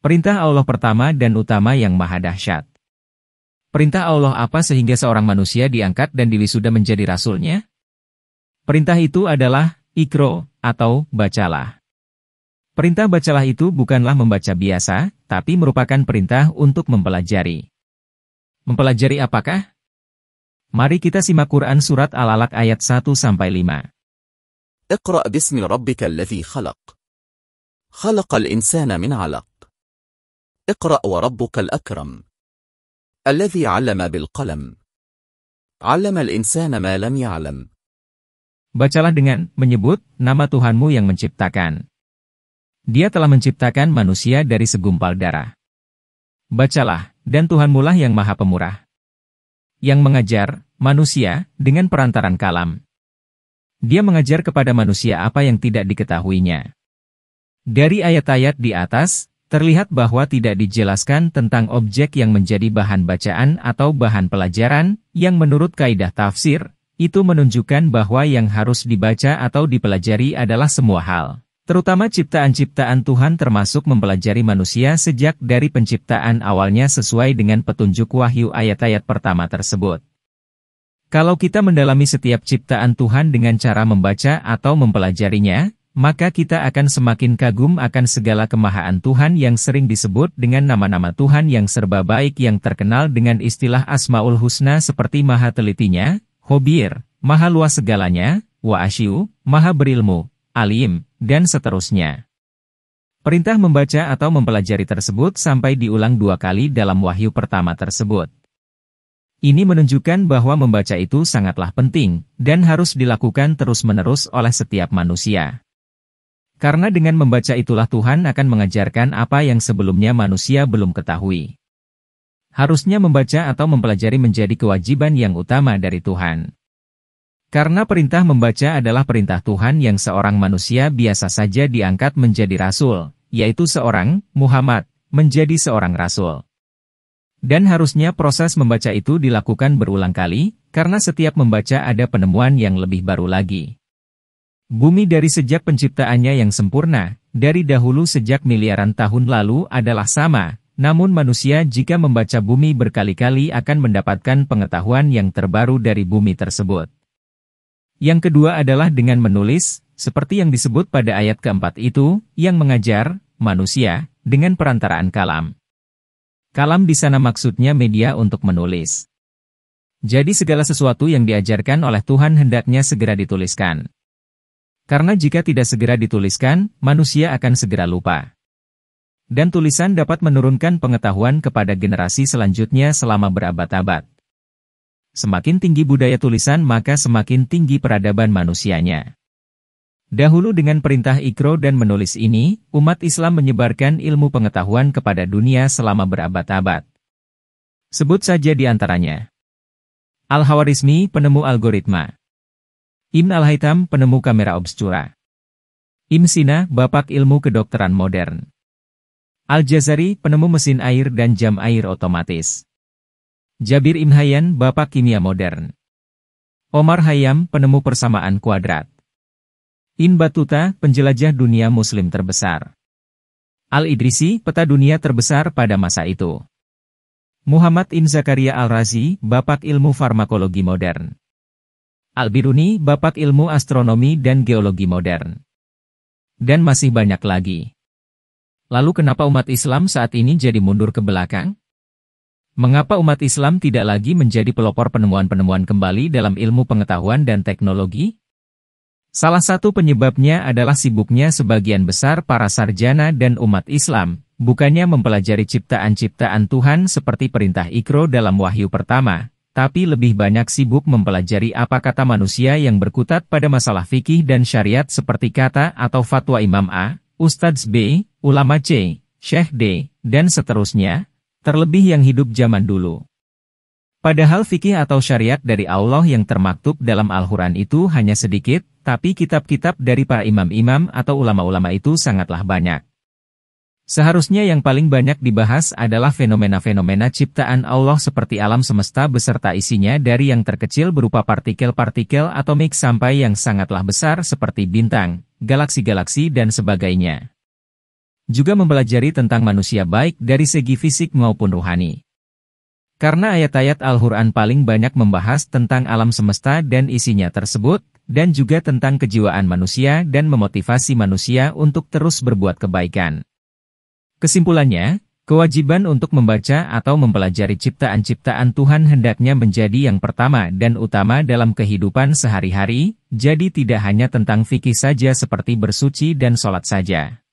Perintah Allah pertama dan utama yang maha dahsyat. Perintah Allah apa sehingga seorang manusia diangkat dan diwisuda menjadi rasulnya? Perintah itu adalah, Iqra, atau bacalah. Perintah bacalah itu bukanlah membaca biasa, tapi merupakan perintah untuk mempelajari. Mempelajari apakah? Mari kita simak Quran Surat Al-Alaq ayat 1-5. اقرأ باسم ربك الذي خلق. خلق الإنسان من علق. اقرأ وربك الأكرم. الذي علم بالقلم. علم الإنسان ما لم يعلم. Bacalah dengan menyebut nama Tuhanmu yang menciptakan. Dia telah menciptakan manusia dari segumpal darah. Bacalah, dan Tuhanmulah yang maha pemurah, yang mengajar manusia dengan perantaran kalam. Dia mengajar kepada manusia apa yang tidak diketahuinya. Dari ayat-ayat di atas, terlihat bahwa tidak dijelaskan tentang objek yang menjadi bahan bacaan atau bahan pelajaran, yang menurut kaidah tafsir, itu menunjukkan bahwa yang harus dibaca atau dipelajari adalah semua hal, terutama ciptaan-ciptaan Tuhan termasuk mempelajari manusia sejak dari penciptaan awalnya sesuai dengan petunjuk wahyu ayat-ayat pertama tersebut. Kalau kita mendalami setiap ciptaan Tuhan dengan cara membaca atau mempelajarinya, maka kita akan semakin kagum akan segala kemahaan Tuhan yang sering disebut dengan nama-nama Tuhan yang serba baik yang terkenal dengan istilah Asmaul Husna seperti Maha Telitinya, Khobir, Maha Luas segalanya, Wa Asyu, Maha Berilmu, Alim, dan seterusnya. Perintah membaca atau mempelajari tersebut sampai diulang 2 kali dalam wahyu pertama tersebut. Ini menunjukkan bahwa membaca itu sangatlah penting, dan harus dilakukan terus-menerus oleh setiap manusia. Karena dengan membaca itulah Tuhan akan mengajarkan apa yang sebelumnya manusia belum ketahui. Harusnya membaca atau mempelajari menjadi kewajiban yang utama dari Tuhan. Karena perintah membaca adalah perintah Tuhan yang seorang manusia biasa saja diangkat menjadi rasul, yaitu seorang, Muhammad, menjadi seorang rasul. Dan harusnya proses membaca itu dilakukan berulang kali, karena setiap membaca ada penemuan yang lebih baru lagi. Bumi dari sejak penciptaannya yang sempurna, dari dahulu sejak miliaran tahun lalu adalah sama, namun manusia jika membaca bumi berkali-kali akan mendapatkan pengetahuan yang terbaru dari bumi tersebut. Yang kedua adalah dengan menulis, seperti yang disebut pada ayat keempat itu, yang mengajar manusia dengan perantaraan kalam. Kalam di sana maksudnya media untuk menulis. Jadi segala sesuatu yang diajarkan oleh Tuhan hendaknya segera dituliskan. Karena jika tidak segera dituliskan, manusia akan segera lupa. Dan tulisan dapat menurunkan pengetahuan kepada generasi selanjutnya selama berabad-abad. Semakin tinggi budaya tulisan maka semakin tinggi peradaban manusianya. Dahulu dengan perintah Iqra dan menulis ini, umat Islam menyebarkan ilmu pengetahuan kepada dunia selama berabad-abad. Sebut saja di antaranya. Al-Khawarizmi, penemu algoritma. Ibn Al-Haytham, penemu kamera obscura. Ibn Sina, bapak ilmu kedokteran modern. Al-Jazari, penemu mesin air dan jam air otomatis. Jabir Ibn Hayyan, bapak kimia modern. Omar Khayyam, penemu persamaan kuadrat. Ibn Battuta, penjelajah dunia muslim terbesar. Al-Idrisi, peta dunia terbesar pada masa itu. Muhammad Ibn Zakaria Al-Razi, bapak ilmu farmakologi modern. Al-Biruni, bapak ilmu astronomi dan geologi modern. Dan masih banyak lagi. Lalu kenapa umat Islam saat ini jadi mundur ke belakang? Mengapa umat Islam tidak lagi menjadi pelopor penemuan-penemuan kembali dalam ilmu pengetahuan dan teknologi? Salah satu penyebabnya adalah sibuknya sebagian besar para sarjana dan umat Islam, bukannya mempelajari ciptaan-ciptaan Tuhan seperti perintah Iqra dalam wahyu pertama, tapi lebih banyak sibuk mempelajari apa kata manusia yang berkutat pada masalah fikih dan syariat seperti kata atau fatwa Imam A, Ustadz B, ulama C, Syekh D, dan seterusnya, terlebih yang hidup zaman dulu. Padahal fikih atau syariat dari Allah yang termaktub dalam Al-Quran itu hanya sedikit, tapi kitab-kitab dari para imam-imam atau ulama-ulama itu sangatlah banyak. Seharusnya yang paling banyak dibahas adalah fenomena-fenomena ciptaan Allah seperti alam semesta beserta isinya dari yang terkecil berupa partikel-partikel atomik sampai yang sangatlah besar seperti bintang, galaksi-galaksi dan sebagainya. juga mempelajari tentang manusia baik dari segi fisik maupun rohani. Karena ayat-ayat Al-Quran paling banyak membahas tentang alam semesta dan isinya tersebut, dan juga tentang kejiwaan manusia dan memotivasi manusia untuk terus berbuat kebaikan. Kesimpulannya, kewajiban untuk membaca atau mempelajari ciptaan-ciptaan Tuhan hendaknya menjadi yang pertama dan utama dalam kehidupan sehari-hari, jadi tidak hanya tentang fikih saja seperti bersuci dan sholat saja.